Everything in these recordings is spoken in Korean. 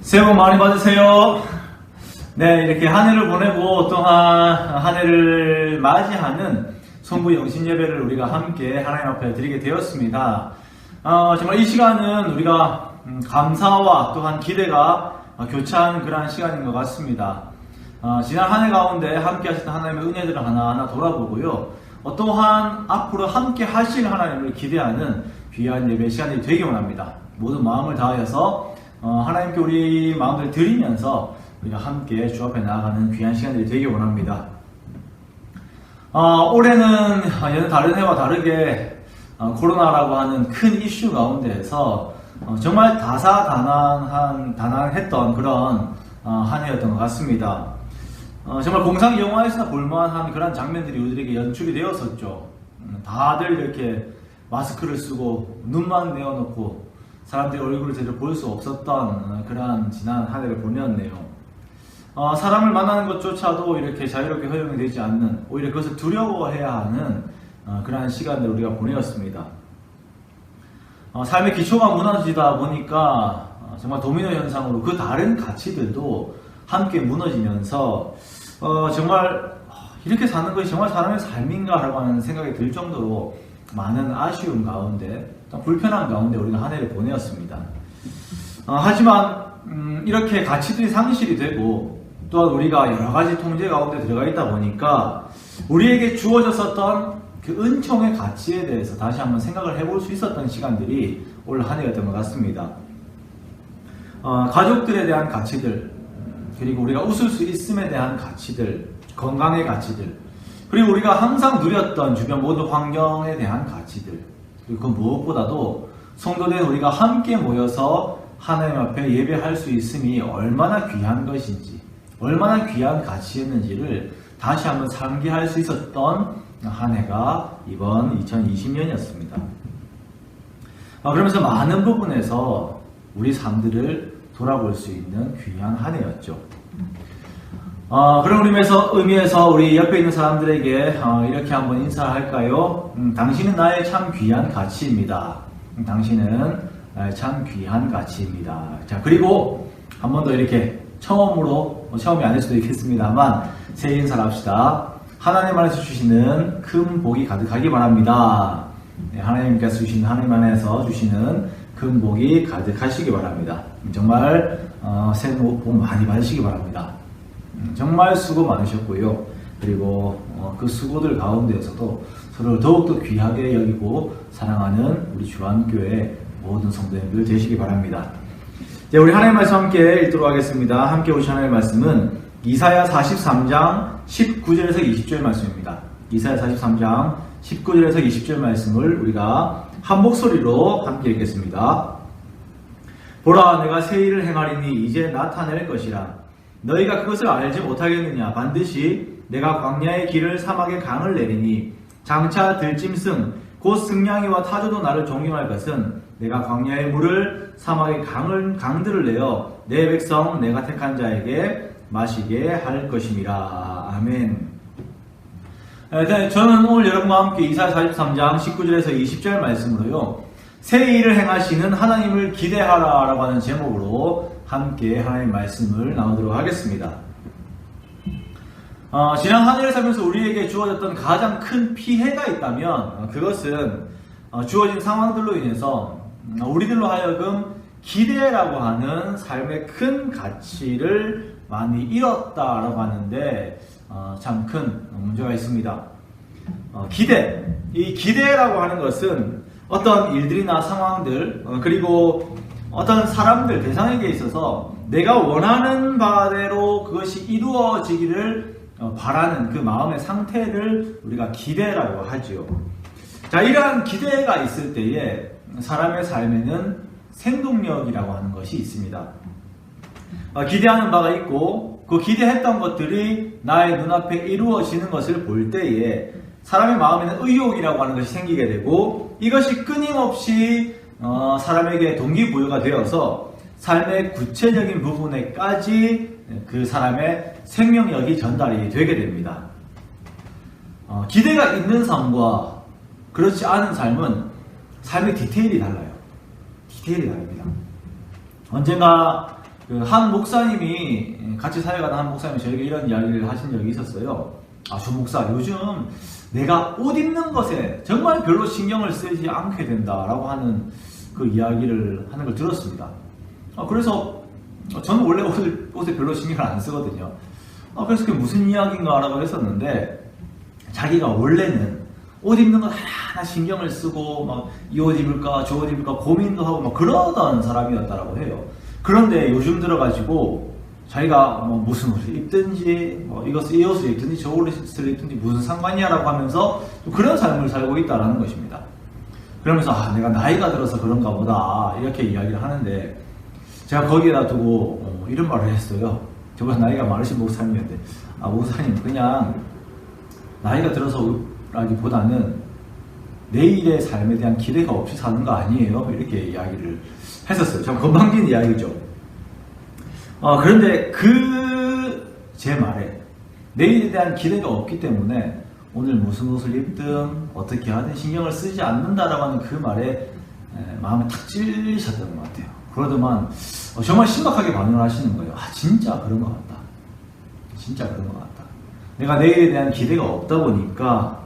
새해 복 많이 받으세요. 네, 이렇게 한 해를 보내고 또한 한 해를 맞이하는 성부 영신 예배를 우리가 함께 하나님 앞에 드리게 되었습니다. 정말 이 시간은 우리가 감사와 또한 기대가 교차하는 그러한 시간인 것 같습니다. 지난 한 해 가운데 함께 하셨던 하나님의 은혜들을 하나하나 돌아보고요. 또한 앞으로 함께 하실 하나님을 기대하는 귀한 예배 시간이 되기 원합니다. 모든 마음을 다하여서 하나님께 우리 마음을 드리면서 우리가 함께 주 앞에 나아가는 귀한 시간들이 되기 원합니다. 올해는 여느 다른 해와 다르게 코로나라고 하는 큰 이슈 가운데에서 정말 다사다난했던 그런 한 해였던 것 같습니다. 정말 공상 영화에서나 볼만한 그런 장면들이 우리에게 연출이 되었었죠. 다들 이렇게 마스크를 쓰고 눈만 내어놓고 사람들의 얼굴을 제대로 볼 수 없었던 그러한 지난 한 해를 보냈네요. 사람을 만나는 것조차도 이렇게 자유롭게 허용이 되지 않는, 오히려 그것을 두려워해야 하는 그러한 시간들을 우리가 보내었습니다. 삶의 기초가 무너지다 보니까 정말 도미노 현상으로 그 다른 가치들도 함께 무너지면서 정말 이렇게 사는 것이 정말 사람의 삶인가 라고 하는 생각이 들 정도로 많은 아쉬움 가운데, 불편한 가운데 우리가 한 해를 보내었습니다. 하지만 이렇게 가치들이 상실이 되고 또한 우리가 여러 가지 통제 가운데 들어가 있다 보니까 우리에게 주어졌었던 그 은총의 가치에 대해서 다시 한번 생각을 해볼 수 있었던 시간들이 올 한 해였던 것 같습니다. 가족들에 대한 가치들, 그리고 우리가 웃을 수 있음에 대한 가치들, 건강의 가치들, 그리고 우리가 항상 누렸던 주변 모든 환경에 대한 가치들, 그리고 그 무엇보다도 성도된 우리가 함께 모여서 하나님 앞에 예배할 수 있음이 얼마나 귀한 것인지, 얼마나 귀한 가치였는지를 다시 한번 상기할 수 있었던 한 해가 이번 2020년이었습니다. 그러면서 많은 부분에서 우리 삶들을 돌아볼 수 있는 귀한 한 해였죠. 그런 의미에서 우리 옆에 있는 사람들에게 이렇게 한번 인사할까요? 당신은 나의 참 귀한 가치입니다. 당신은 나의 참 귀한 가치입니다. 자, 그리고 한 번 더 이렇게 처음이 아닐 수도 있겠습니다만 새해 인사를 합시다. 하나님 안에서 주시는 큰 복이 가득하기 바랍니다. 네, 하나님 안에서 주시는 큰 복이 가득하시기 바랍니다. 정말 새해 복 많이 받으시기 바랍니다. 정말 수고 많으셨고요. 그리고 그 수고들 가운데에서도 서로를 더욱더 귀하게 여기고 사랑하는 우리 주안교회 모든 성도님들 되시기 바랍니다. 이제 우리 하나님의 말씀 함께 읽도록 하겠습니다. 함께 오신 하나님의 말씀은 이사야 43장 19절에서 20절 말씀입니다. 이사야 43장 19절에서 20절 말씀을 우리가 한 목소리로 함께 읽겠습니다. 보라, 내가 새 일을 행하리니 이제 나타낼 것이라. 너희가 그것을 알지 못하겠느냐? 반드시 내가 광야의 길을 사막의 강을 내리니 장차 들짐승 곧 승냥이와 타조도 나를 존경할 것은 내가 광야의 물을 사막의 강들을 내어 내 백성 내가 택한 자에게 마시게 할 것임이라. 아멘. 네, 저는 오늘 여러분과 함께 이사야 43장 19절에서 20절 말씀으로요, 새 일을 행하시는 하나님을 기대하라 라고 하는 제목으로 함께 하나님의 말씀을 나누도록 하겠습니다. 지난 한 해를 살면서 우리에게 주어졌던 가장 큰 피해가 있다면 그것은 주어진 상황들로 인해서 우리들로 하여금 기대라고 하는 삶의 큰 가치를 많이 잃었다라고 하는데 참 큰 문제가 있습니다. 이 기대라고 하는 것은 어떤 일들이나 상황들, 그리고 어떤 사람들, 대상에게 있어서 내가 원하는 바대로 그것이 이루어지기를 바라는 그 마음의 상태를 우리가 기대라고 하죠. 자, 이러한 기대가 있을 때에 사람의 삶에는 생동력이라고 하는 것이 있습니다. 기대하는 바가 있고 그 기대했던 것들이 나의 눈앞에 이루어지는 것을 볼 때에 사람의 마음에는 의욕이라고 하는 것이 생기게 되고, 이것이 끊임없이 사람에게 동기부여가 되어서 삶의 구체적인 부분에까지 그 사람의 생명력이 전달이 되게 됩니다. 기대가 있는 삶과 그렇지 않은 삶은 삶의 디테일이 달라요. 디테일이 다릅니다. 언젠가 그 한 목사님이 같이 사역하는 한 목사님이 저에게 이런 이야기를 하신 적이 있었어요. 아, 주 목사, 요즘 내가 옷 입는 것에 정말 별로 신경을 쓰지 않게 된다라고 하는 그 이야기를 하는 걸 들었습니다. 그래서 저는 원래 옷에 별로 신경을 안 쓰거든요. 그래서 그게 무슨 이야기인가 라고 했었는데, 자기가 원래는 옷 입는 것 하나하나 신경을 쓰고 막 이 옷 입을까 저 옷 입을까 고민도 하고 막 그러던 사람이었다라고 해요. 그런데 요즘 들어가지고 자기가 뭐 무슨 옷을 입든지 이 옷을 입든지 저 옷을 입든지 무슨 상관이야 라고 하면서 좀 그런 삶을 살고 있다라는 것입니다. 그러면서 내가 나이가 들어서 그런가 보다 이렇게 이야기를 하는데, 제가 거기에다 두고 이런 말을 했어요. 저보다 나이가 많으신 목사님인데, 목사님, 그냥 나이가 들어서라기보다는 내일의 삶에 대한 기대가 없이 사는 거 아니에요? 이렇게 이야기를 했었어요. 참 건방진 이야기죠. 그런데 제 말에 내일에 대한 기대가 없기 때문에 오늘 무슨 옷을 입든 어떻게 하든 신경을 쓰지 않는다라고 하는 그 말에 마음에 탁 찔리셨던 것 같아요. 그러더만 정말 심각하게 반응을 하시는 거예요. 진짜 그런 것 같다. 진짜 그런 것 같다. 내가 내일에 대한 기대가 없다 보니까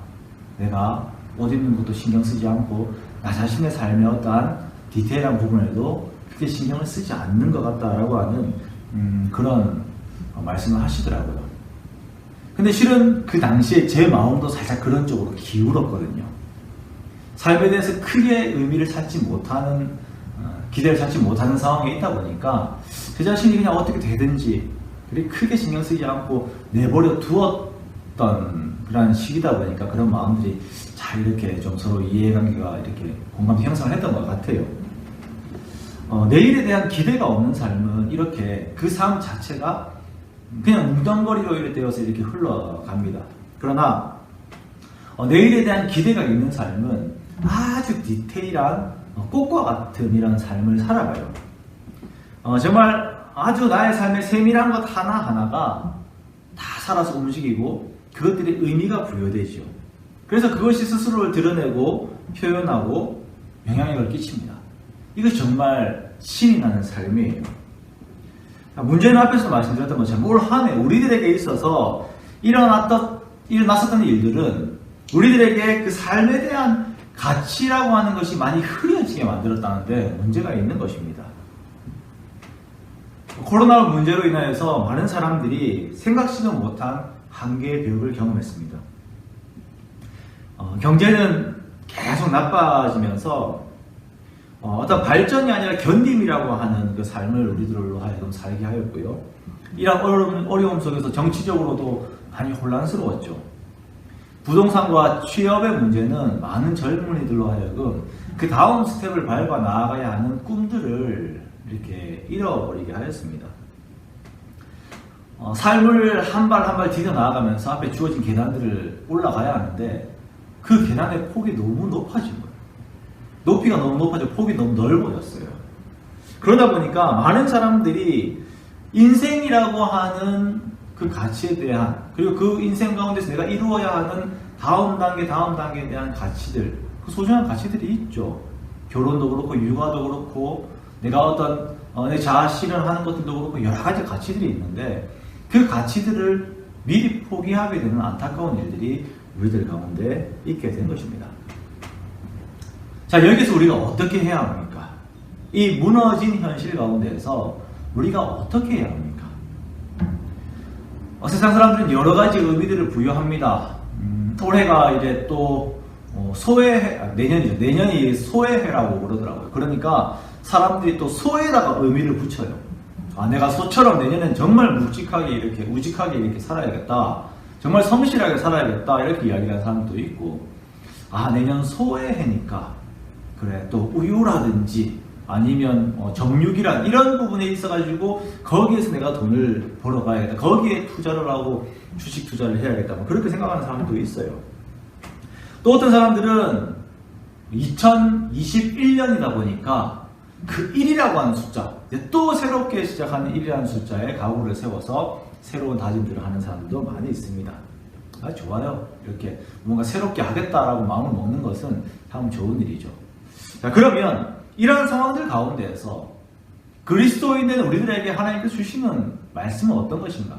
내가 옷 입는 것도 신경 쓰지 않고 나 자신의 삶의 어떠한 디테일한 부분에도 그렇게 신경을 쓰지 않는 것 같다라고 하는 그런 말씀을 하시더라고요. 근데 실은 그 당시에 제 마음도 살짝 그런 쪽으로 기울었거든요. 삶에 대해서 크게 의미를 찾지 못하는, 기대를 찾지 못하는 상황에 있다 보니까 제 자신이 그냥 어떻게 되든지 그렇게 크게 신경 쓰지 않고 내버려 두었던 그런 시기다 보니까 그런 마음들이 잘 이렇게 좀 서로 이해관계가 이렇게 공감 형성을 했던 것 같아요. 내일에 대한 기대가 없는 삶은 이렇게 그 삶 자체가 그냥 웅덩거리로 이렇게 되어서 이렇게 흘러갑니다. 그러나 내일에 대한 기대가 있는 삶은 아주 디테일한 꽃과 같은 이런 삶을 살아가요. 정말 아주 나의 삶의 세밀한 것 하나하나가 다 살아서 움직이고 그것들이 의미가 부여되죠. 그래서 그것이 스스로를 드러내고 표현하고 영향력을 끼칩니다. 이것이 정말 신이 나는 삶이에요. 문제는 앞에서 말씀드렸던 것처럼 올 한 해 우리들에게 있어서 일어났었던 일들은 우리들에게 그 삶에 대한 가치라고 하는 것이 많이 흐려지게 만들었다는데 문제가 있는 것입니다. 코로나 문제로 인하여서 많은 사람들이 생각지도 못한 한계의 벽을 경험했습니다. 경제는 계속 나빠지면서 어떤 발전이 아니라 견딤이라고 하는 그 삶을 우리들로 하여금 살게 하였고요. 이런 어려움 속에서 정치적으로도 많이 혼란스러웠죠. 부동산과 취업의 문제는 많은 젊은이들로 하여금 그 다음 스텝을 밟아 나아가야 하는 꿈들을 이렇게 잃어버리게 하였습니다. 삶을 한 발 한 발 디뎌 나아가면서 앞에 주어진 계단들을 올라가야 하는데 그 계단의 폭이 너무 높아진 거예요. 높이가 너무 높아져 폭이 너무 넓어졌어요. 그러다 보니까 많은 사람들이 인생이라고 하는 그 가치에 대한, 그리고 그 인생 가운데서 내가 이루어야 하는 다음 단계에 대한 가치들, 그 소중한 가치들이 있죠. 결혼도 그렇고 육아도 그렇고 내가 어떤 내 자아 실현하는 것들도 그렇고 여러 가지 가치들이 있는데 그 가치들을 미리 포기하게 되는 안타까운 일들이 우리들 가운데 있게 된 것입니다. 자, 여기서 우리가 어떻게 해야 합니까? 이 무너진 현실 가운데에서 우리가 어떻게 해야 합니까? 세상 사람들은 여러 가지 의미들을 부여합니다. 올해가 이제 또 소해해, 내년이죠. 내년이 소해해라고 그러더라고요. 그러니까 사람들이 또 소에다가 의미를 붙여요. 내가 소처럼 내년엔 정말 묵직하게 이렇게 우직하게 이렇게 살아야겠다. 정말 성실하게 살아야겠다. 이렇게 이야기하는 사람도 있고, 내년 소의 해니까 그래 또 우유라든지 아니면 정육이란 이런 부분에 있어가지고 거기에서 내가 돈을 벌어가야겠다. 거기에 투자를 하고 주식 투자를 해야겠다. 그렇게 생각하는 사람도 있어요. 또 어떤 사람들은 2021년이다 보니까 그 1이라고 하는 숫자, 또 새롭게 시작하는 1이라는 숫자에 각오를 세워서 새로운 다짐들을 하는 사람들도 많이 있습니다. 좋아요. 이렇게 뭔가 새롭게 하겠다라고 마음을 먹는 것은 참 좋은 일이죠. 자, 그러면 이러한 상황들 가운데에서 그리스도인된 우리들에게 하나님께서 주시는 말씀은 어떤 것인가?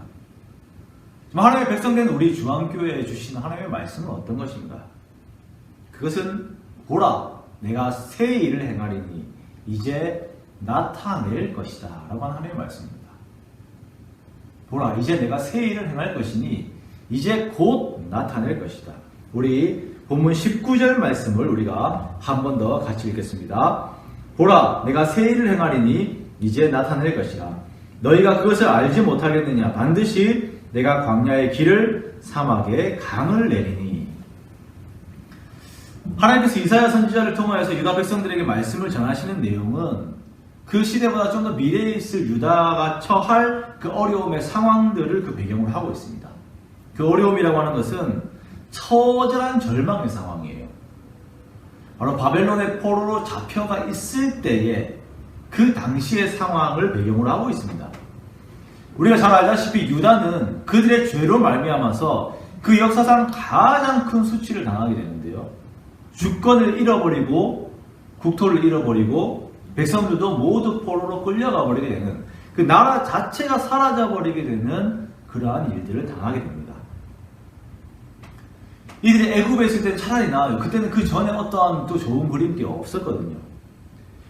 하나님의 백성된 우리 중앙교회에 주시는 하나님의 말씀은 어떤 것인가? 그것은 보라, 내가 새 일을 행하리니 이제 나타낼 것이다 라고 하는 하나님의 말씀입니다. 보라, 이제 내가 새 일을 행할 것이니 이제 곧 나타낼 것이다. 우리 본문 19절 말씀을 우리가 한 번 더 같이 읽겠습니다. 보라, 내가 새 일을 행하리니 이제 나타낼 것이라. 너희가 그것을 알지 못하겠느냐? 반드시 내가 광야의 길을 사막에 강을 내리니. 하나님께서 이사야 선지자를 통하여서 유다 백성들에게 말씀을 전하시는 내용은 그 시대보다 좀 더 미래에 있을 유다가 처할 그 어려움의 상황들을 그 배경으로 하고 있습니다. 그 어려움이라고 하는 것은 처절한 절망의 상황이에요. 바로 바벨론의 포로로 잡혀가 있을 때에 그 당시의 상황을 배경으로 하고 있습니다. 우리가 잘 알다시피 유다는 그들의 죄로 말미암아서 그 역사상 가장 큰 수치를 당하게 되는데요. 주권을 잃어버리고 국토를 잃어버리고 백성들도 모두 포로로 끌려가 버리게 되는, 그 나라 자체가 사라져 버리게 되는 그러한 일들을 당하게 됩니다. 이들이 애굽에 있을 때는 차라리 나아요. 그때는 그 전에 어떠한 또 좋은 그림이 없었거든요.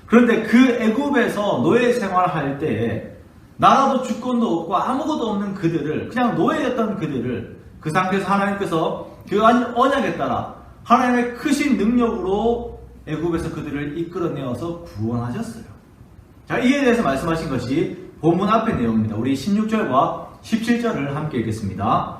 그런데 그 애굽에서 노예 생활할 때에 나라도 주권도 없고 아무것도 없는 그들을, 그냥 노예였던 그들을, 그 상태에서 하나님께서 그 언약에 따라 하나님의 크신 능력으로 애굽에서 그들을 이끌어내어서 구원하셨어요. 자, 이에 대해서 말씀하신 것이 본문 앞의 내용입니다. 우리 16절과 17절을 함께 읽겠습니다.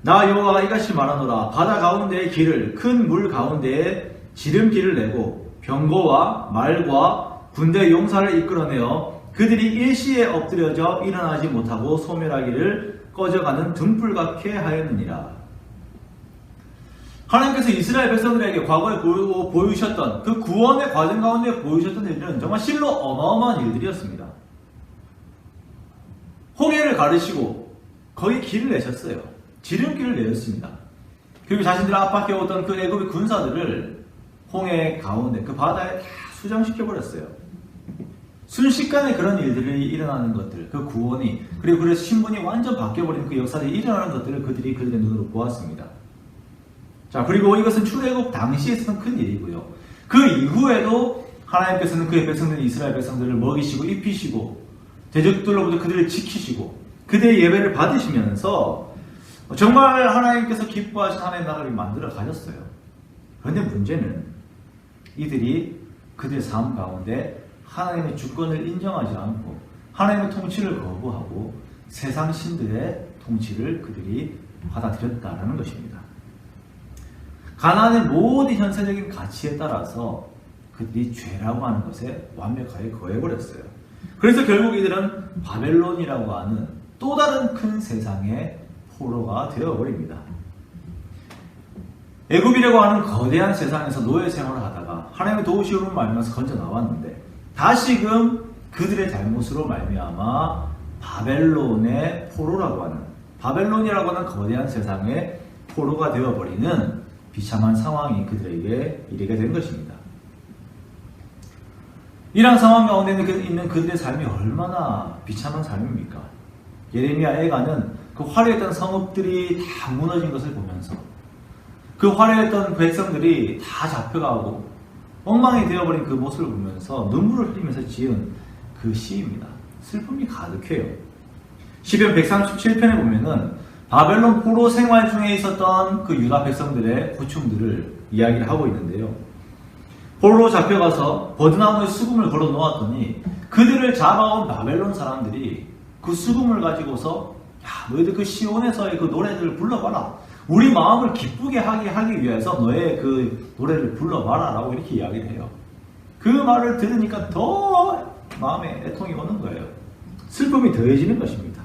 나 여호와가 이같이 말하노라. 바다 가운데의 길을, 큰 물 가운데에 지름길을 내고 병거와 말과 군대 용사를 이끌어내어 그들이 일시에 엎드려져 일어나지 못하고 소멸하기를 꺼져가는 등불같게 하였느니라. 하나님께서 이스라엘 백성들에게 과거에 보여주셨던 그 구원의 과정 가운데 보여주셨던 일들은 정말 실로 어마어마한 일들이었습니다. 홍해를 가르시고 거기 길을 내셨어요. 지름길을 내셨습니다. 그리고 자신들 압박해오던 그 애굽의 군사들을 홍해 가운데 그 바다에 다 수장시켜버렸어요. 순식간에 그런 일들이 일어나는 것들, 그 구원이, 그리고 그래서 신분이 완전 바뀌어버린 그 역사들이 일어나는 것들을 그들이 그들의 눈으로 보았습니다. 자, 그리고 이것은 출애굽 당시에 있었던 큰 일이고요. 그 이후에도 하나님께서는 그의 백성들, 이스라엘 백성들을 먹이시고 입히시고 대적들로부터 그들을 지키시고 그들의 예배를 받으시면서 정말 하나님께서 기뻐하신 하나님의 나라를 만들어 가셨어요. 그런데 문제는 이들이 그들의 삶 가운데 하나님의 주권을 인정하지 않고 하나님의 통치를 거부하고 세상 신들의 통치를 그들이 받아들였다는 것입니다. 가나안의 모든 현세적인 가치에 따라서 그들이 죄라고 하는 것에 완벽하게 거해버렸어요. 그래서 결국 이들은 바벨론이라고 하는 또 다른 큰 세상의 포로가 되어버립니다. 애굽이라고 하는 거대한 세상에서 노예 생활을 하다가 하나님의 도우시오로 말미암아서 건져 나왔는데 다시금 그들의 잘못으로 말미암아 바벨론의 포로라고 하는, 바벨론이라고 하는 거대한 세상의 포로가 되어버리는 비참한 상황이 그들에게 이르게 된 것입니다. 이러한 상황 가운데 있는 그들의 삶이 얼마나 비참한 삶입니까? 예레미야 애가는 그 화려했던 성읍들이 다 무너진 것을 보면서 그 화려했던 백성들이 다 잡혀가고 엉망이 되어버린 그 모습을 보면서 눈물을 흘리면서 지은 그 시입니다. 슬픔이 가득해요. 시편 137편에 보면은 바벨론 포로 생활 중에 있었던 그 유다 백성들의 고충들을 이야기를 하고 있는데요. 포로로 잡혀가서 버드나무에 수금을 걸어 놓았더니 그들을 잡아온 바벨론 사람들이 그 수금을 가지고서 야, 너희들 그 시온에서의 그 노래들을 불러봐라. 우리 마음을 기쁘게 하기 위해서 너의 그 노래를 불러봐라 라고 이렇게 이야기를 해요. 그 말을 들으니까 더 마음에 애통이 오는 거예요. 슬픔이 더해지는 것입니다.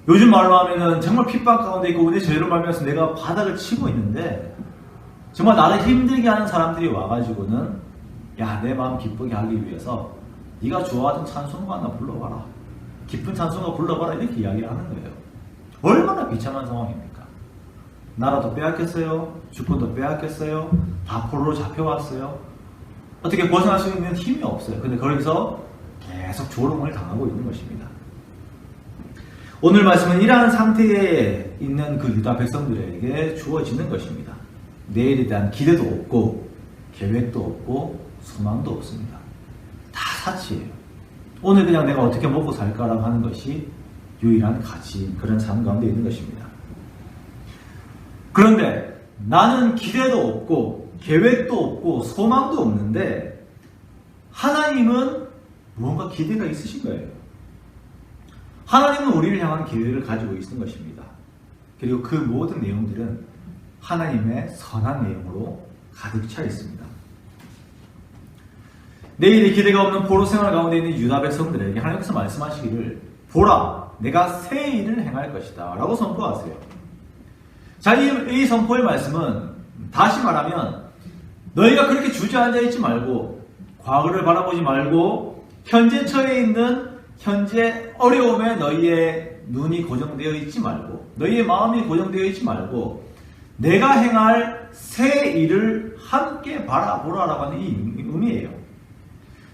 요즘 말로 하면은 정말 핍박 가운데 있고 내 죄로 말미암아서 내가 바닥을 치고 있는데 정말 나를 힘들게 하는 사람들이 와가지고는 야, 내 마음 기쁘게 하기 위해서 네가 좋아하던 찬송가 하나 불러봐라. 기쁜 찬송가 불러봐라. 이렇게 이야기를 하는 거예요. 얼마나 비참한 상황입니까? 나라도 빼앗겼어요. 주권도 빼앗겼어요. 다 포로로 잡혀왔어요. 어떻게 벗어날 수 있는 힘이 없어요. 근데 거기서 계속 조롱을 당하고 있는 것입니다. 오늘 말씀은 이러한 상태에 있는 그 유다 백성들에게 주어지는 것입니다. 내일에 대한 기대도 없고 계획도 없고 소망도 없습니다. 다 사치예요. 오늘 그냥 내가 어떻게 먹고 살까라고 하는 것이 유일한 가치, 그런 삶 가운데 있는 것입니다. 그런데 나는 기대도 없고 계획도 없고 소망도 없는데 하나님은 무언가 기대가 있으신 거예요. 하나님은 우리를 향한 계획을 가지고 있는 것입니다. 그리고 그 모든 내용들은 하나님의 선한 내용으로 가득 차 있습니다. 내일의 기대가 없는 포로 생활 가운데 있는 유다 백성들에게 하나님께서 말씀하시기를 보라, 내가 새 일을 행할 것이다 라고 선포하세요. 자, 이 선포의 말씀은 다시 말하면 너희가 그렇게 주저앉아 있지 말고 과거를 바라보지 말고 현재 처해 있는 현재 어려움에 너희의 눈이 고정되어 있지 말고 너희의 마음이 고정되어 있지 말고 내가 행할 새 일을 함께 바라보라라고 하는 이 의미예요.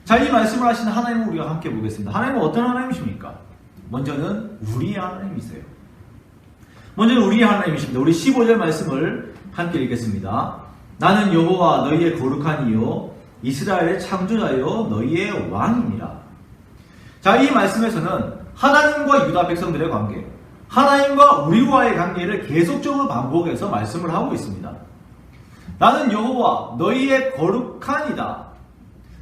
자, 이 말씀을 하시는 하나님을 우리가 함께 보겠습니다. 하나님은 어떤 하나님이십니까? 먼저는 우리의 하나님이세요. 먼저는 우리의 하나님이십니다. 우리 15절 말씀을 함께 읽겠습니다. 나는 여호와 너희의 거룩한 이요 이스라엘의 창조자요 너희의 왕이니라. 자, 이 말씀에서는 하나님과 유다 백성들의 관계, 하나님과 우리와의 관계를 계속적으로 반복해서 말씀을 하고 있습니다. 나는 여호와 너희의 거룩한이다.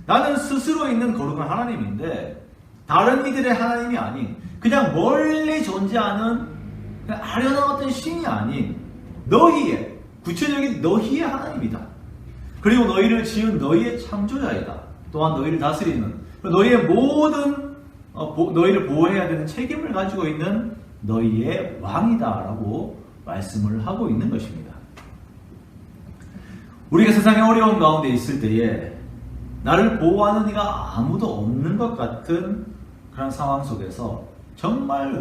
나는 스스로 있는 거룩한 하나님인데 다른 이들의 하나님이 아닌 그냥 멀리 존재하는 그냥 아련한 어떤 신이 아닌 너희의 구체적인 너희의 하나님이다. 그리고 너희를 지은 너희의 창조자이다. 또한 너희를 다스리는 너희의 모든 너희를 보호해야 되는 책임을 가지고 있는 너희의 왕이다라고 말씀을 하고 있는 것입니다. 우리가 세상의 어려움 가운데 있을 때에 나를 보호하는 이가 아무도 없는 것 같은 그런 상황 속에서 정말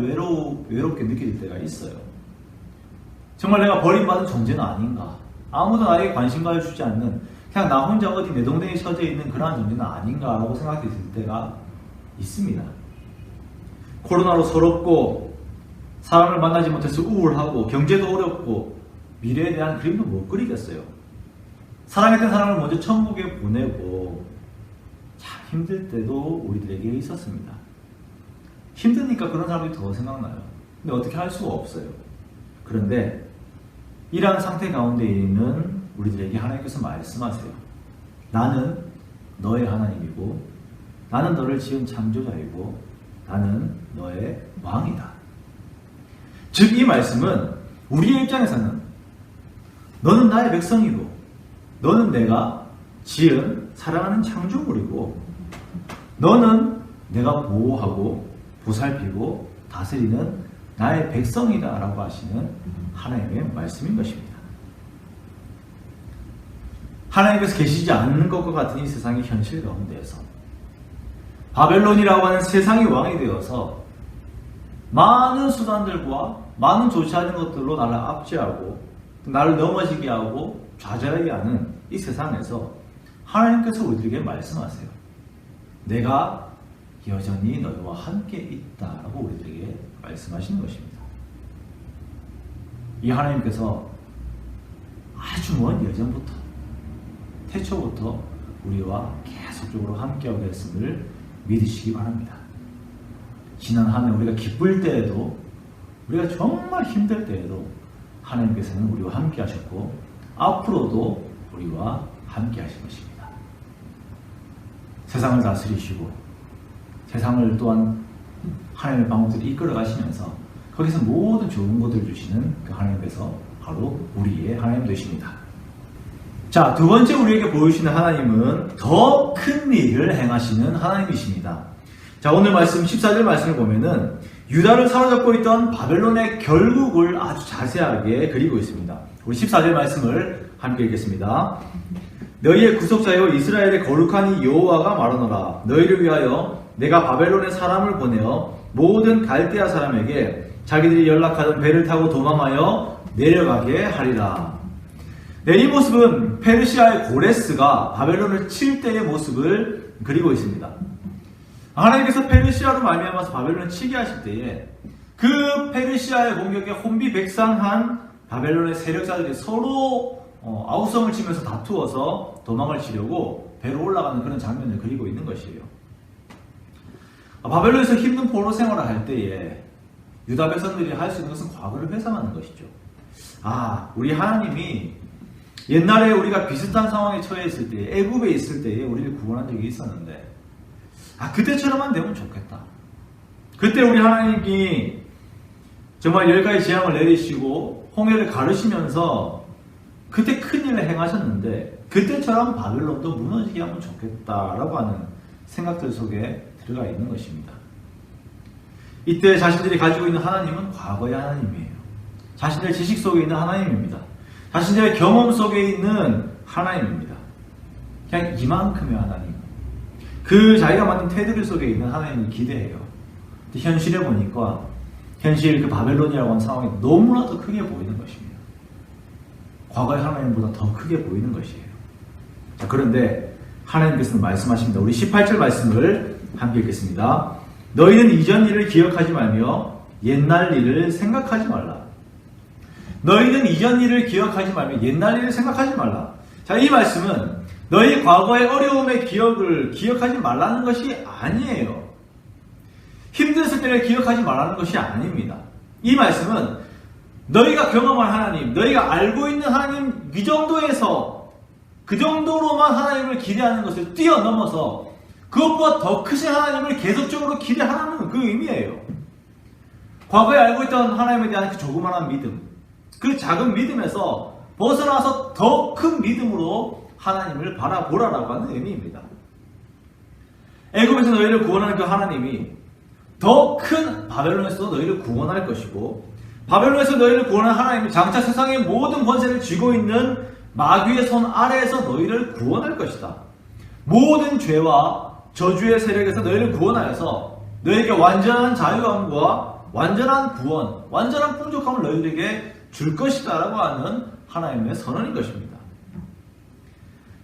외롭게 느낄 때가 있어요. 정말 내가 버림받은 존재는 아닌가, 아무도 나에게 관심을 주지 않는 그냥 나 혼자 어디 내동댕이 쳐져 있는 그러한 존재는 아닌가라고 생각이 들 때가 있습니다. 코로나로 서럽고 사람을 만나지 못해서 우울하고 경제도 어렵고 미래에 대한 그림도 못 그리겠어요. 사랑했던 사람을 먼저 천국에 보내고 참 힘들 때도 우리들에게 있었습니다. 힘드니까 그런 사람들이 더 생각나요. 근데 어떻게 할 수가 없어요. 그런데 이러한 상태 가운데 있는 우리들에게 하나님께서 말씀하세요. 나는 너의 하나님이고 나는 너를 지은 창조자이고 나는 너의 왕이다. 즉 이 말씀은 우리의 입장에서는 너는 나의 백성이고 너는 내가 지은 사랑하는 창조물이고 너는 내가 보호하고 보살피고 다스리는 나의 백성이다 라고 하시는 하나님의 말씀인 것입니다. 하나님께서 계시지 않는 것과 같은 이 세상의 현실 가운데에서 바벨론이라고 하는 세상의 왕이 되어서 많은 수단들과 많은 좋지 않은 것들로 나를 압제하고 나를 넘어지게 하고 좌절하게 하는 이 세상에서 하나님께서 우리들에게 말씀하세요. 내가 여전히 너희와 함께 있다라고 우리들에게 말씀하시는 것입니다. 이 하나님께서 아주 먼 예전부터 태초부터 우리와 계속적으로 함께하고 계심을 믿으시기 바랍니다. 지난 한 해 우리가 기쁠 때에도 우리가 정말 힘들 때에도 하나님께서는 우리와 함께 하셨고 앞으로도 우리와 함께 하실 것입니다. 세상을 다스리시고 세상을 또한 하나님의 방법대로 이끌어 가시면서 거기서 모든 좋은 것들을 주시는 그 하나님께서 바로 우리의 하나님 되십니다. 자, 두 번째 우리에게 보여주시는 하나님은 더 큰 일을 행하시는 하나님이십니다. 자, 오늘 말씀 14절 말씀을 보면은 유다를 사로잡고 있던 바벨론의 결국을 아주 자세하게 그리고 있습니다. 우리 14절 말씀을 함께 읽겠습니다. 너희의 구속자여 이스라엘의 거룩한 이 여호와가 말하노라. 너희를 위하여 내가 바벨론의 사람을 보내어 모든 갈대아 사람에게 자기들이 연락하던 배를 타고 도망하여 내려가게 하리라. 네, 이 모습은 페르시아의 고레스가 바벨론을 칠 때의 모습을 그리고 있습니다. 하나님께서 페르시아로 말미암아서 바벨론을 치게 하실 때에 그 페르시아의 공격에 혼비백산한 바벨론의 세력자들이 서로 아우성을 치면서 다투어서 도망을 치려고 배로 올라가는 그런 장면을 그리고 있는 것이에요. 바벨론에서 힘든 포로 생활을 할 때에 유다 백성들이 할 수 있는 것은 과거를 회상하는 것이죠. 우리 하나님이 옛날에 우리가 비슷한 상황에 처해 있을 때, 애굽에 있을 때에 우리를 구원한 적이 있었는데, 그때처럼만 되면 좋겠다. 그때 우리 하나님이 정말 10가지 재앙을 내리시고 홍해를 가르시면서 그때 큰일을 행하셨는데 그때처럼 바벨론도 무너지게 하면 좋겠다라고 하는 생각들 속에 들어가 있는 것입니다. 이때 자신들이 가지고 있는 하나님은 과거의 하나님이에요. 자신들의 지식 속에 있는 하나님입니다. 자신들의 경험 속에 있는 하나님입니다. 그냥 이만큼의 하나님. 그 자기가 만든 테두리 속에 있는 하나님을 기대해요. 근데 현실에 보니까 현실 그 바벨론이라고 하는 상황이 너무나도 크게 보이는 것입니다. 과거의 하나님보다 더 크게 보이는 것이에요. 자, 그런데 하나님께서는 말씀하십니다. 우리 18절 말씀을 함께 읽겠습니다. 너희는 이전 일을 기억하지 말며 옛날 일을 생각하지 말라. 너희는 이전 일을 기억하지 말며 옛날 일을 생각하지 말라. 자, 이 말씀은 너희 과거의 어려움의 기억을 기억하지 말라는 것이 아니에요. 힘든 때를 기억하지 말라는 것이 아닙니다. 이 말씀은 너희가 경험한 하나님, 너희가 알고 있는 하나님 이 정도에서 그 정도로만 하나님을 기대하는 것을 뛰어넘어서 그것보다 더 크신 하나님을 계속적으로 기대하는 그 의미예요. 과거에 알고 있던 하나님에 대한 그 조그마한 믿음, 그 작은 믿음에서 벗어나서 더 큰 믿음으로 하나님을 바라보라라고 하는 의미입니다. 애굽에서 너희를 구원하는 그 하나님이 더 큰 바벨론에서도 너희를 구원할 것이고, 바벨론에서 너희를 구원한 하나님이 장차 세상의 모든 권세를 쥐고 있는 마귀의 손 아래에서 너희를 구원할 것이다. 모든 죄와 저주의 세력에서 너희를 구원하여서 너희에게 완전한 자유함과 완전한 구원, 완전한 풍족함을 너희들에게 줄 것이다 라고 하는 하나님의 선언인 것입니다.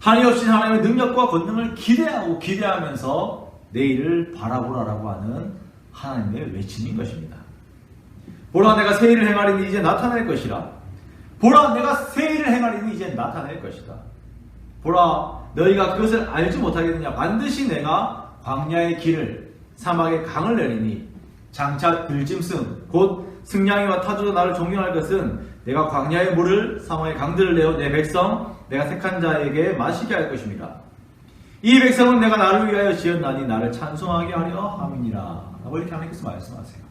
한이 없인 하나님의 능력과 권능을 기대하면서 내일을 바라보라라고 하는 하나님의 외침인 것입니다. 보라, 내가 새 일을 행하리니 이제 나타날 것이라. 보라, 내가 새 일을 행하리니 이제 나타날 것이다. 보라, 너희가 그것을 알지 못하겠느냐. 반드시 내가 광야의 길을, 사막의 강을 내리니 장차 들짐승 곧 승냥이와 타조도 나를 존경할 것은 내가 광야의 물을, 사막의 강들을 내어 내 백성 내가 택한 자에게 마시게 할 것입니다. 이 백성은 내가 나를 위하여 지었나니 나를 찬송하게 하려 함이니라. 라고 이렇게 하나님께서 말씀하세요.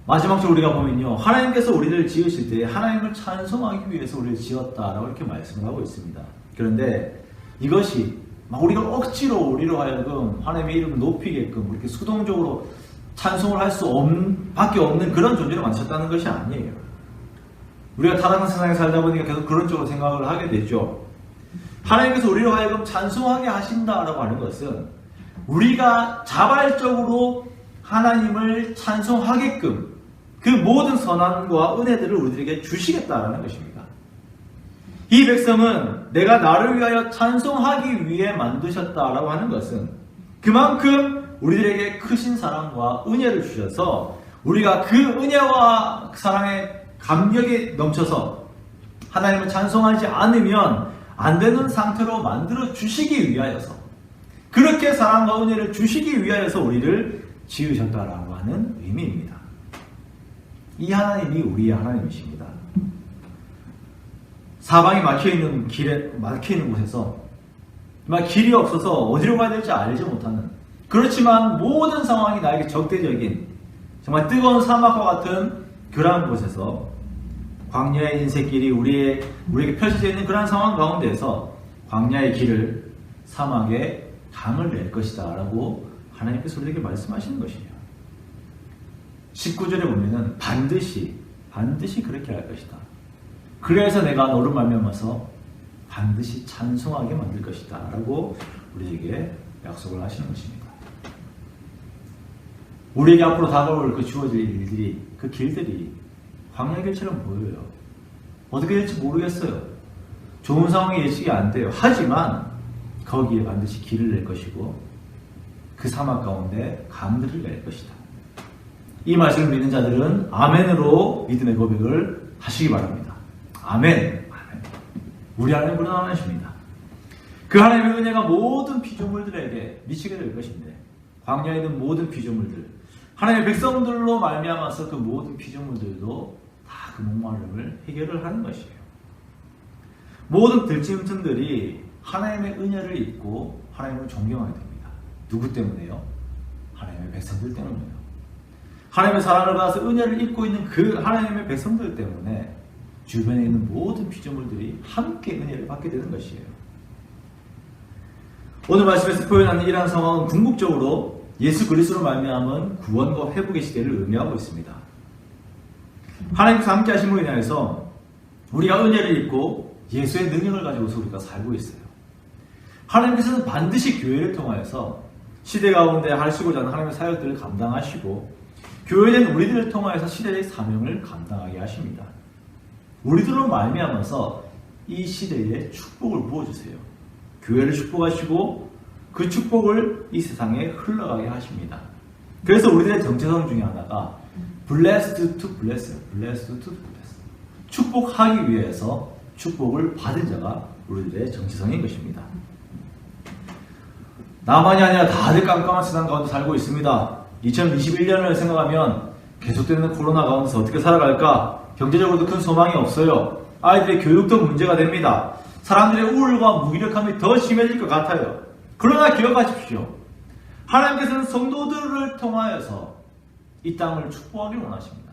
마지막으로 우리가 보면요, 하나님께서 우리를 지으실 때 하나님을 찬송하기 위해서 우리를 지었다라고 이렇게 말씀을 하고 있습니다. 그런데 이것이 막 우리가 억지로 우리로 하여금 하나님의 이름을 높이게끔 이렇게 수동적으로 찬송을 할 수 밖에 없는 그런 존재로 만드셨다는 것이 아니에요. 우리가 타락한 세상에 살다 보니까 계속 그런 쪽으로 생각을 하게 되죠. 하나님께서 우리로 하여금 찬송하게 하신다라고 하는 것은 우리가 자발적으로 하나님을 찬송하게끔 그 모든 선한과 은혜들을 우리들에게 주시겠다라는 것입니다. 이 백성은 내가 나를 위하여 찬송하기 위해 만드셨다라고 하는 것은 그만큼 우리들에게 크신 사랑과 은혜를 주셔서 우리가 그 은혜와 사랑에 감격에 넘쳐서 하나님을 찬송하지 않으면 안 되는 상태로 만들어 주시기 위하여서, 그렇게 사랑과 은혜를 주시기 위하여서 우리를 지으셨다라고 하는 의미입니다. 이 하나님이 우리의 하나님이십니다. 사방이 막혀있는 곳에서 길이 없어서 어디로 가야 될지 알지 못하는, 그렇지만 모든 상황이 나에게 적대적인 정말 뜨거운 사막과 같은 그러한 곳에서 광야의 인생길이 우리에게 펼쳐져 있는 그러한 상황 가운데에서 광야의 길을, 사막에 강을 낼 것이다 라고 하나님께서 우리에게 말씀하시는 것이에요. 19절에 보면은 반드시 그렇게 할 것이다. 그래서 내가 너를 말미암아서 반드시 찬송하게 만들 것이다 라고 우리에게 약속을 하시는 것입니다. 우리에게 앞으로 다가올 그 주어질 일들이, 그 길들이 광야 길처럼 보여요. 어떻게 될지 모르겠어요. 좋은 상황이 예측이 안 돼요. 하지만 거기에 반드시 길을 낼 것이고 그 사막 가운데 강들을 낼 것이다. 이 말씀을 믿는 자들은 아멘으로 믿음의 고백을 하시기 바랍니다. 아멘. 아멘. 우리 하나님 불어나십니다. 그 하나님의 은혜가 모든 피조물들에게 미치게 될 것인데 광야에 있는 모든 피조물들, 하나님의 백성들로 말미암아서 그 모든 피조물들도 다 그 목마름을 해결을 하는 것이에요. 모든 들짐승들이 하나님의 은혜를 입고 하나님을 존경하게 됩니다. 누구 때문에요? 하나님의 백성들 때문에요. 하나님의 사랑을 받아서 은혜를 입고 있는 그 하나님의 백성들 때문에 주변에 있는 모든 피조물들이 함께 은혜를 받게 되는 것이에요. 오늘 말씀에서 표현하는 이러한 상황은 궁극적으로 예수 그리스도로 말미암은 구원과 회복의 시대를 의미하고 있습니다. 하나님께서 함께 하심으로 인하여서 우리가 은혜를 입고 예수의 능력을 가지고서 우리가 살고 있어요. 하나님께서는 반드시 교회를 통하여서 시대 가운데 하시고자 하는 하나님의 사역들을 감당하시고 교회된 우리들을 통하여서 시대의 사명을 감당하게 하십니다. 우리들로 말미암아서 이 시대에 축복을 부어주세요. 교회를 축복하시고 그 축복을 이 세상에 흘러가게 하십니다. 그래서 우리들의 정체성 중에 하나가 blessed to bless, blessed to bless. 축복하기 위해서 축복을 받은 자가 우리들의 정체성인 것입니다. 나만이 아니라 다들 깜깜한 세상 가운데 살고 있습니다. 2021년을 생각하면 계속되는 코로나 가운데서 어떻게 살아갈까? 경제적으로도 큰 소망이 없어요. 아이들의 교육도 문제가 됩니다. 사람들의 우울과 무기력함이 더 심해질 것 같아요. 그러나 기억하십시오. 하나님께서는 성도들을 통하여서 이 땅을 축복하기를 원하십니다.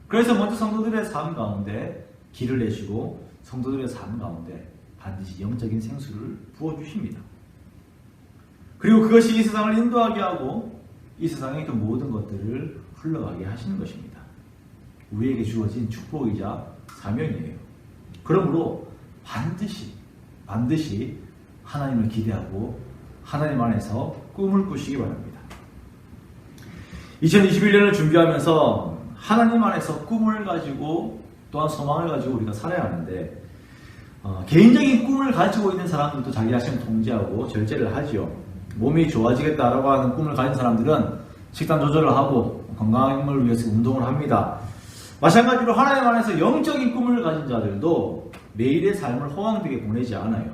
그래서 먼저 성도들의 삶 가운데 길을 내시고 성도들의 삶 가운데 반드시 영적인 생수를 부어주십니다. 그리고 그것이 이 세상을 인도하게 하고 이 세상의 그 모든 것들을 흘러가게 하시는 것입니다. 우리에게 주어진 축복이자 사명이에요. 그러므로 반드시 하나님을 기대하고 하나님 안에서 꿈을 꾸시기 바랍니다. 2021년을 준비하면서 하나님 안에서 꿈을 가지고 또한 소망을 가지고 우리가 살아야 하는데 개인적인 꿈을 가지고 있는 사람들도 자기 자신을 통제하고 절제를 하죠. 몸이 좋아지겠다라고 하는 꿈을 가진 사람들은 식단 조절을 하고 건강을 위해서 운동을 합니다. 마찬가지로 하나님 안에서 영적인 꿈을 가진 자들도 매일의 삶을 허황되게 보내지 않아요.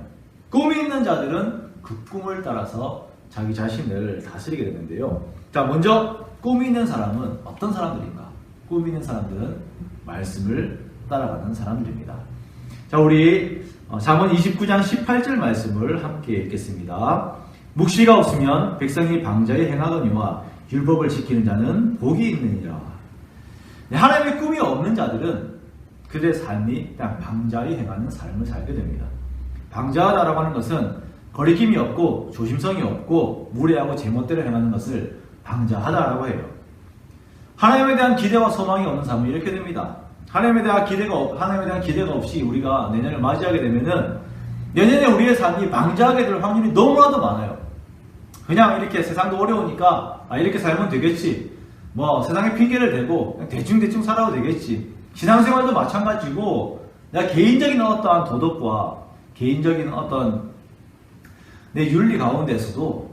꿈이 있는 자들은 그 꿈을 따라서 자기 자신을 다스리게 되는데요. 자, 먼저 꿈이 있는 사람은 어떤 사람들인가? 꿈이 있는 사람들은 말씀을 따라가는 사람들입니다. 자, 우리 잠언 29장 18절 말씀을 함께 읽겠습니다. 묵시가 없으면 백성이 방자에 행하거니와 율법을 지키는 자는 복이 있느니라. 하나님의 꿈이 없는 자들은 그들의 삶이 그냥 방자에 행하는 삶을 살게 됩니다. 방자하다라고 하는 것은 거리낌이 없고 조심성이 없고 무례하고 제멋대로 행하는 것을 방자하다라고 해요. 하나님에 대한 기대와 소망이 없는 삶은 이렇게 됩니다. 하나님에 대한 기대가 없이 우리가 내년을 맞이하게 되면은 내년에 우리의 삶이 방자하게 될 확률이 너무나도 많아요. 그냥 이렇게 세상도 어려우니까 이렇게 살면 되겠지. 세상에 핑계를 대고 그냥 대충 살아도 되겠지. 신앙생활도 마찬가지고 내가 개인적인 어떠한 도덕과 개인적인 어떤 내 윤리 가운데서도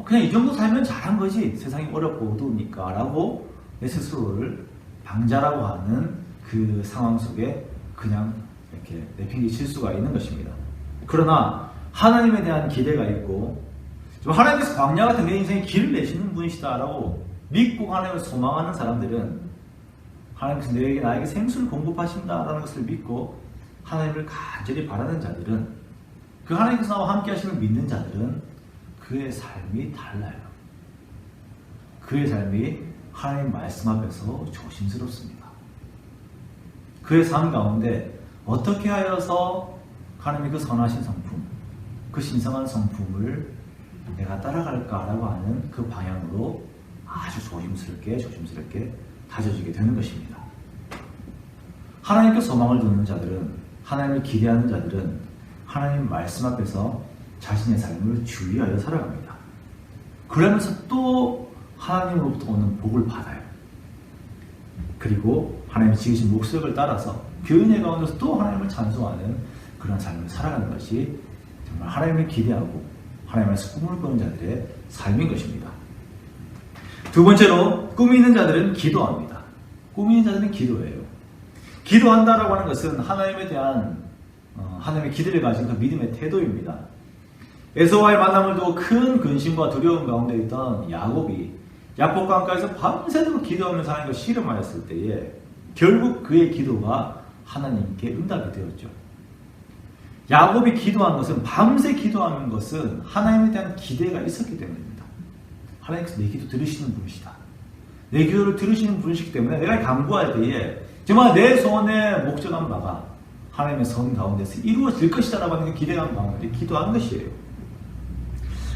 그냥 이 정도 살면 잘한 거지. 세상이 어렵고 어두우니까 라고 내 스스로를 방자라고 하는 그 상황 속에 그냥 이렇게 내팽개칠 수가 있는 것입니다. 그러나 하나님에 대한 기대가 있고 하나님께서 광야 같은 내 인생에 길을 내시는 분이시다라고 믿고 하나님을 소망하는 사람들은 하나님께서 나에게 생수를 공급하신다라는 것을 믿고 하나님을 간절히 바라는 자들은 그 하나님께서 나와 함께 하시는 믿는 자들은 그의 삶이 달라요. 그의 삶이 하나님 말씀 앞에서 조심스럽습니다. 그의 삶 가운데 어떻게 하여서 하나님의 그 선하신 성품, 그 신성한 성품을 내가 따라갈까라고 하는 그 방향으로 아주 조심스럽게 다져지게 되는 것입니다. 하나님께 소망을 두는 자들은, 하나님을 기대하는 자들은 하나님 말씀 앞에서 자신의 삶을 주의하여 살아갑니다. 그러면서 또 하나님으로부터 오는 복을 받아요. 그리고 하나님이 지으신 목적을 따라서 그 은혜 가운데서 또 하나님을 찬송하는 그런 삶을 살아가는 것이 정말 하나님을 기대하고 하나님께서 꿈을 꾸는 자들의 삶인 것입니다. 두 번째로 꿈이 있는 자들은 기도합니다. 꿈이 있는 자들은 기도해요. 기도한다라고 하는 것은 하나님에 대한 하나님의 기대를 가진 그 믿음의 태도입니다. 에서와의 만남을 두고 큰 근심과 두려움 가운데 있던 야곱이 야복강가에서 밤새도록 기도하면서 하나님과 씨름하였을 때에 결국 그의 기도가 하나님께 응답이 되었죠. 야곱이 기도한 것은 밤새 기도하는 것은 하나님에 대한 기대가 있었기 때문입니다. 하나님께서 내 기도 들으시는 분이시다. 내 기도를 들으시는 분이시기 때문에 내가 간구할 때에 정말 내 소원의 목적한 바가 하나님의 성 가운데서 이루어질 것이다라고 하는 기대감 가운데 기도하는 것이에요.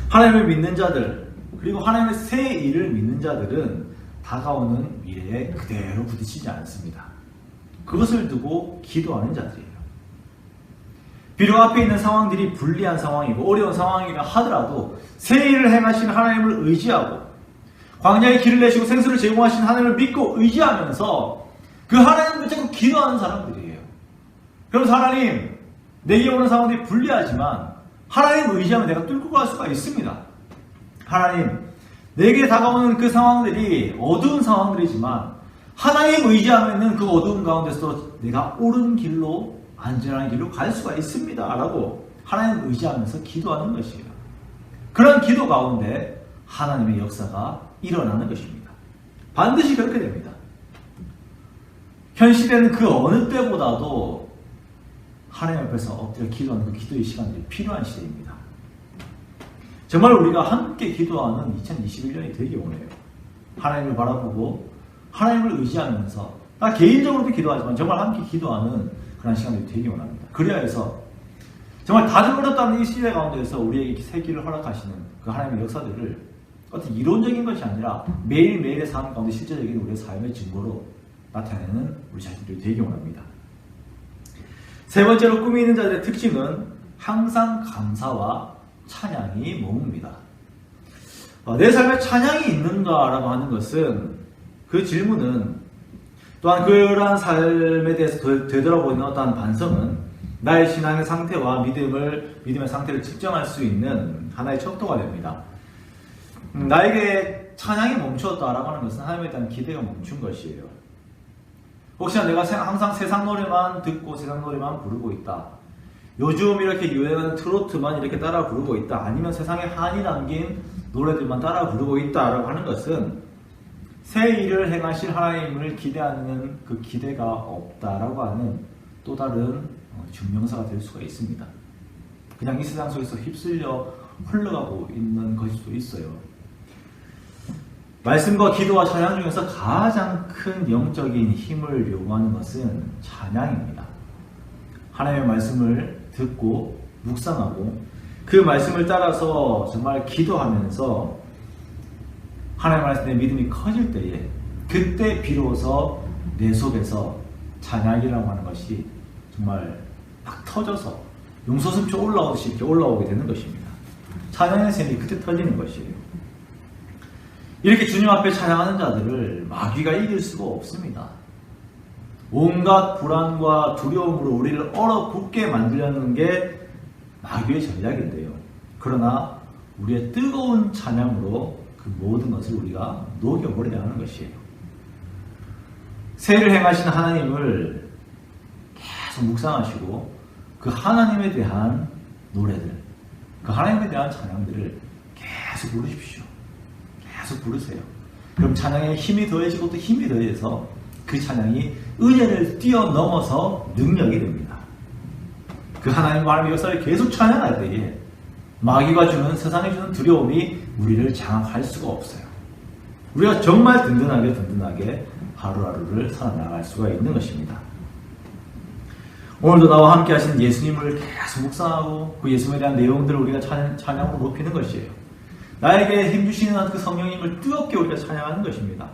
하나님을 믿는 자들 그리고 하나님의 새 일을 믿는 자들은 다가오는 미래에 그대로 부딪히지 않습니다. 그것을 두고 기도하는 자들이에요. 비록 앞에 있는 상황들이 불리한 상황이고 어려운 상황이라 하더라도 새 일을 행하신 하나님을 의지하고 광야의 길을 내시고 생수를 제공하신 하나님을 믿고 의지하면서 그 하나님 붙잡고 기도하는 사람들이에요. 그러면서 하나님 내게 오는 상황들이 불리하지만 하나님을 의지하면 내가 뚫고 갈 수가 있습니다. 하나님 내게 다가오는 그 상황들이 어두운 상황들이지만 하나님 의지하면 그 어두운 가운데서 내가 옳은 길로 안전한 길로 갈 수가 있습니다 라고 하나님을 의지하면서 기도하는 것이에요. 그런 기도 가운데 하나님의 역사가 일어나는 것입니다. 반드시 그렇게 됩니다. 현 시대는 그 어느 때보다도 하나님 앞에서 엎드려 기도하는 그 기도의 시간들이 필요한 시대입니다. 정말 우리가 함께 기도하는 2021년이 되기 원해요. 하나님을 바라보고 하나님을 의지하면서 나 개인적으로도 기도하지만 정말 함께 기도하는 그런 시간들이 되기 원합니다. 그래야 해서 정말 다들 어렵다는 이 시대 가운데서 우리에게 새 길을 허락하시는 그 하나님의 역사들을 어떤 이론적인 것이 아니라 매일매일의 삶 가운데 실제적인 우리의 삶의 증거로 나타내는 우리 자신들이 되기 원합니다. 세 번째로 꿈이 있는 자들의 특징은 항상 감사와 찬양이 머뭅니다. 내 삶에 찬양이 있는가라고 하는 것은 그 질문은 또한 그러한 삶에 대해서 되돌아보는 어떠한 반성은 나의 신앙의 상태와 믿음의 상태를 측정할 수 있는 하나의 척도가 됩니다. 나에게 찬양이 멈추었다라고 하는 것은 하나님에 대한 기대가 멈춘 것이에요. 혹시나 내가 항상 세상 노래만 듣고 세상 노래만 부르고 있다. 요즘 이렇게 유행하는 트로트만 이렇게 따라 부르고 있다. 아니면 세상에 한이 담긴 노래들만 따라 부르고 있다라고 하는 것은 새 일을 행하실 하나님을 기대하는 그 기대가 없다라고 하는 또 다른 증명사가 될 수가 있습니다. 그냥 이 세상 속에서 휩쓸려 흘러가고 있는 것일 수도 있어요. 말씀과 기도와 찬양 중에서 가장 큰 영적인 힘을 요구하는 것은 찬양입니다. 하나님의 말씀을 듣고 묵상하고 그 말씀을 따라서 정말 기도하면서 하나님 말씀에 믿음이 커질 때에 그때 비로소 내 속에서 찬양이라고 하는 것이 정말 막 터져서 용솟음표 올라오듯이 이렇게 올라오게 되는 것입니다. 찬양의 샘이 그때 터지는 것이에요. 이렇게 주님 앞에 찬양하는 자들을 마귀가 이길 수가 없습니다. 온갖 불안과 두려움으로 우리를 얼어붙게 만들려는 게 마귀의 전략인데요. 그러나 우리의 뜨거운 찬양으로 그 모든 것을 우리가 녹여버려야 하는 것이에요. 새를 행하신 하나님을 계속 묵상하시고 그 하나님에 대한 노래들, 그 하나님에 대한 찬양들을 계속 부르십시오. 계속 부르세요. 그럼 찬양에 힘이 더해지고 또 힘이 더해져서 그 찬양이 은혜를 뛰어넘어서 능력이 됩니다. 그 하나님과 하나님의 역사를 계속 찬양할 때에 마귀가 주는 세상에 주는 두려움이 우리를 장악할 수가 없어요. 우리가 정말 든든하게 하루하루를 살아나갈 수가 있는 것입니다. 오늘도 나와 함께 하신 예수님을 계속 묵상하고 그 예수님에 대한 내용들을 우리가 찬양으로 높이는 것이에요. 나에게 힘주시는 그 성령님을 뜨겁게 우리가 찬양하는 것입니다.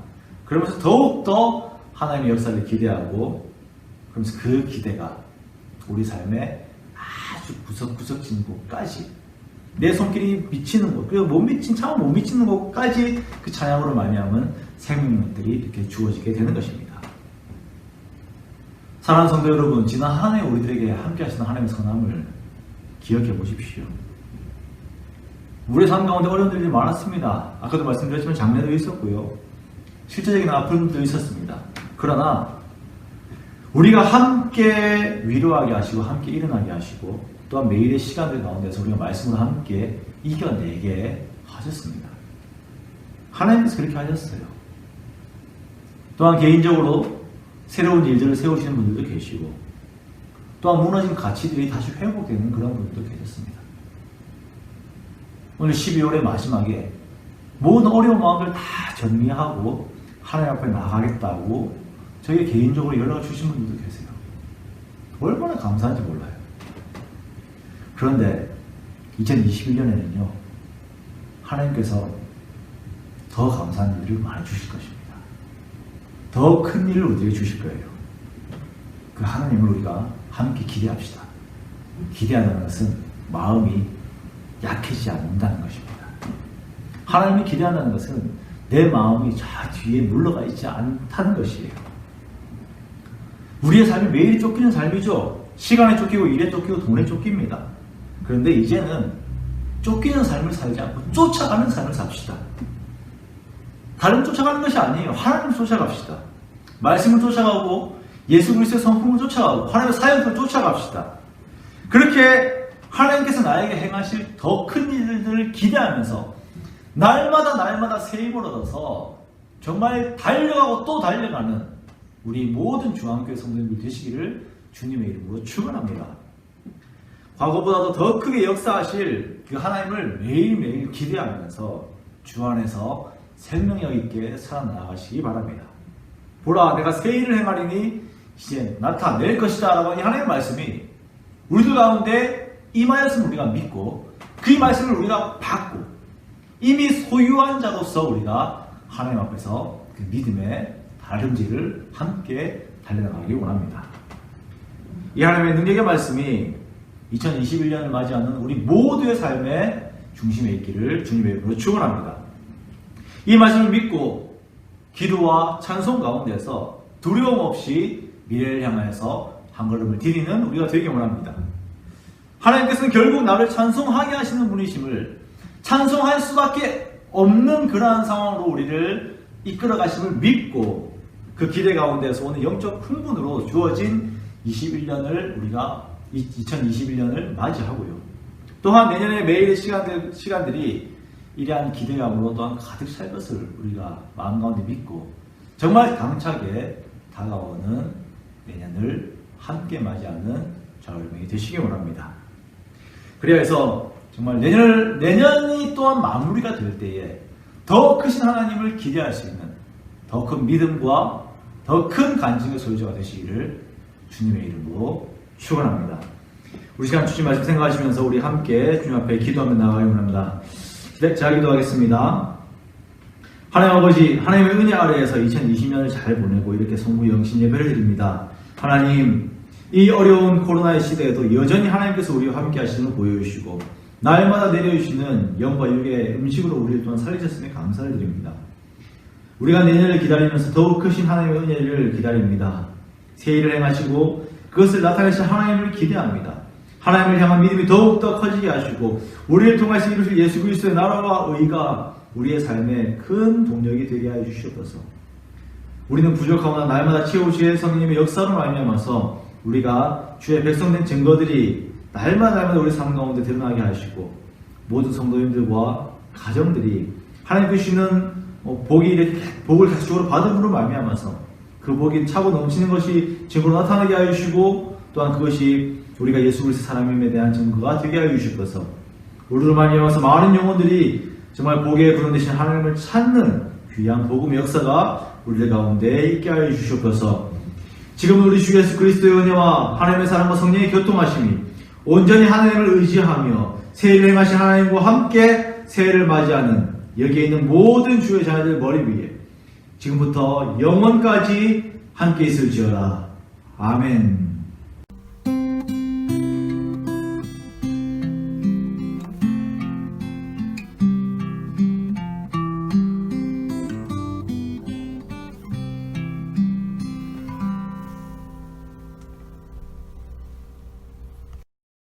그러면서 더욱더 하나님의 역사를 기대하고 그러면서 그 기대가 우리 삶에 아주 구석구석 곳까지 내 손길이 미치는 곳, 그리고 못 미치는 곳까지 그 찬양으로 말미암은 생명력들이 이렇게 주어지게 되는 것입니다. 사랑하는 성도 여러분, 지난 한 해 우리들에게 함께 하시는 하나님의 선함을 기억해 보십시오. 우리의 삶 가운데 어려운 일이 많았습니다. 아까도 말씀드렸지만 장례도 있었고요. 실제적인 아픔도 있었습니다. 그러나 우리가 함께 위로하게 하시고 함께 일어나게 하시고 또한 매일의 시간들 가운데서 우리가 말씀으로 함께 이겨내게 하셨습니다. 하나님께서 그렇게 하셨어요. 또한 개인적으로 새로운 일들을 세우시는 분들도 계시고 또한 무너진 가치들이 다시 회복되는 그런 분들도 계셨습니다. 오늘 12월의 마지막에 모든 어려운 마음들 다 정리하고 하나님 앞에 나가겠다고 저에게 개인적으로 연락을 주신 분들도 계세요. 얼마나 감사한지 몰라요. 그런데 2021년에는요, 하나님께서 더 감사한 일을 많이 주실 것입니다. 더 큰 일을 우리에게 주실 거예요. 그 하나님을 우리가 함께 기대합시다. 기대하는 것은 마음이 약해지지 않는다는 것입니다. 하나님이 기대한다는 것은 내 마음이 저 뒤에 물러가 있지 않다는 것이에요. 우리의 삶이 매일이 쫓기는 삶이죠. 시간에 쫓기고 일에 쫓기고 돈에 쫓깁니다. 그런데 이제는 쫓기는 삶을 살지 않고 쫓아가는 삶을 삽시다. 다른 쫓아가는 것이 아니에요. 하나님을 쫓아갑시다. 말씀을 쫓아가고 예수 그리스도의 성품을 쫓아가고 하나님의 사역을 쫓아갑시다. 그렇게 하나님께서 나에게 행하실 더 큰 일들을 기대하면서 날마다 새 힘을 얻어서 정말 달려가고 또 달려가는 우리 모든 중앙교회 성도님들 되시기를 주님의 이름으로 축원합니다. 과거보다도 더 크게 역사하실 그 하나님을 매일매일 기대하면서 주 안에서 생명력 있게 살아나가시기 바랍니다. 보라, 내가 새 일을 행하리니 이제 나타낼 것이다 라고 이 하나님의 말씀이 우리들 가운데 임하였음을 우리가 믿고 그 말씀을 우리가 받고 이미 소유한 자로서 우리가 하나님 앞에서 그 믿음의 다름질을 함께 달려나가기 원합니다. 이 하나님의 능력의 말씀이 2021년을 맞이하는 우리 모두의 삶의 중심에 있기를 주님의 이름으로 축원합니다. 이 말씀을 믿고 기도와 찬송 가운데서 두려움 없이 미래를 향하여서 한 걸음을 디디는 우리가 되기 원합니다. 하나님께서는 결국 나를 찬송하게 하시는 분이심을 찬송할 수밖에 없는 그러한 상황으로 우리를 이끌어 가심을 믿고 그 기대 가운데서 오는 영적 흥분으로 주어진 21년을 우리가 2021년을 맞이하고요. 또한 내년의 매일의 시간들이 이러한 기대감으로 또한 가득 찰 것을 우리가 마음 가운데 믿고 정말 강차게 다가오는 내년을 함께 맞이하는 저와 여러분이 되시기 원합니다. 그래서 정말 내년이 또한 마무리가 될 때에 더 크신 하나님을 기대할 수 있는 더 큰 믿음과 더 큰 간증의 소유자가 되시기를 주님의 이름으로 축원합니다. 우리 시간 주신 말씀 생각하시면서 우리 함께 주님 앞에 기도하며 나가기 원합니다. 네, 제가 기도하겠습니다. 하나님 아버지, 하나님의 은혜 아래에서 2020년을 잘 보내고 이렇게 성부영신 예배를 드립니다. 하나님, 이 어려운 코로나의 시대에도 여전히 하나님께서 우리와 함께 하시는 걸 보여주시고 날마다 내려주시는 영과 육의 음식으로 우리를 또한 살리셨으니 감사를 드립니다. 우리가 내년을 기다리면서 더욱 크신 하나님의 은혜를 기다립니다. 새 일을 행하시고 그것을 나타내실 하나님을 기대합니다. 하나님을 향한 믿음이 더욱더 커지게 하시고 우리를 통하여 이루실 예수 그리스도의 나라와 의가 우리의 삶에 큰 동력이 되게 하여 주시옵소서. 우리는 부족하오나 날마다 채우시의 성령님의 역사로 말미암아서 우리가 주의 백성된 증거들이 날마다 우리 삶 가운데 드러나게 하시고 모든 성도님들과 가정들이 하나님 주시는 복을 다시적으로 받음으로 말미암아서 그 복이 차고 넘치는 것이 증거로 나타나게 하여 주시고 또한 그것이 우리가 예수 그리스도 사람임에 대한 증거가 되게 하여 주시옵소서. 우리로 말미암아서 많은 영혼들이 정말 복의 근원 되신 하나님을 찾는 귀한 복음의 역사가 우리들 가운데 있게 하여 주시옵소서. 지금 우리 주 예수 그리스도의 은혜와 하나님의 사랑과 성령의 교통하심이 온전히 하나님을 의지하며 새해를 행하신 하나님과 함께 새해를 맞이하는 여기에 있는 모든 주의 자녀들 머리 위에 지금부터 영원까지 함께 있을지어다. 아멘.